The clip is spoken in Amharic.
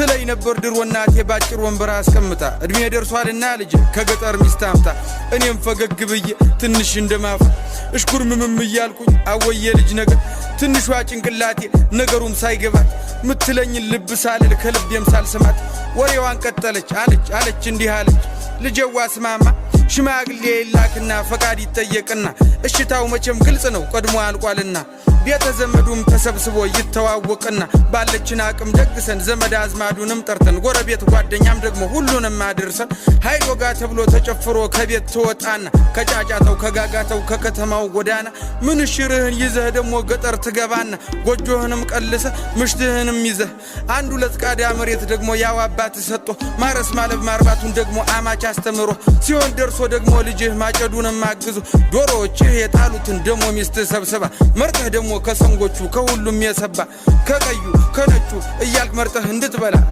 ትለይ ነበር ድሮ እናቴ ባጭር ወንበር አስቀምጣ እድሜ ደርሷልና ልጅ ከገጠር ሚስት አምጣ እኔም ፈገግ ብዬ ትንሽ እንደማፍ እሽኩርምም እያልኩኝ አወየ ልጅ ነገር ትንሿ ጭንቅላቴ ነገሩም ሳይገባት ምትለኝ ልብ ሳልል ከልቤም ሳልሰማት ወሬዋን ቀጠለች አለች እንዲህ አለች ልጄዋ ስማማ ሽማግሌ ይላክና ፈቃድ ይጠየቅና እሽታው መቼም ግልጽ ነው ቀድሞ አልቋልና ቤተ ዘመዱም ተሰብስቦ ይተዋወቅና ባለችን አቅም ደግሰን ዘመድ አዝማዱንም ጠርተን ጎረቤት ጓደኛም ደግሞ ሁሉንም አድርሰን ሃይዶጋ ተብሎ ተጨፍሮ ከቤት ተወጣና ከጫጫታው ከጋጋታው ከከተማው ጎዳና ምን ሽርህን ይዘህ ደግሞ ገጠር ትገባና ጎጆህንም ቀልሰ ምሽትህንም ይዘህ አንድ ሁለት ቃዳ መሬት ደግሞ ያው አባት ሰጥቶ ማረስ ማለብ ማርባቱን ደግሞ አማች አስተምሮ ሲሆን ደርሶ ደግሞ ልጅህ ማጨዱንም አግዙ ዶሮዎችህ የጣሉትን ደግሞ ሚስት ሰብስባ መርጠህ ደግሞ ከሰንጎቹ ከሁሉም የሰባ ከቀዩ ከነጩ እያልክ መርጠህ እንድትበላ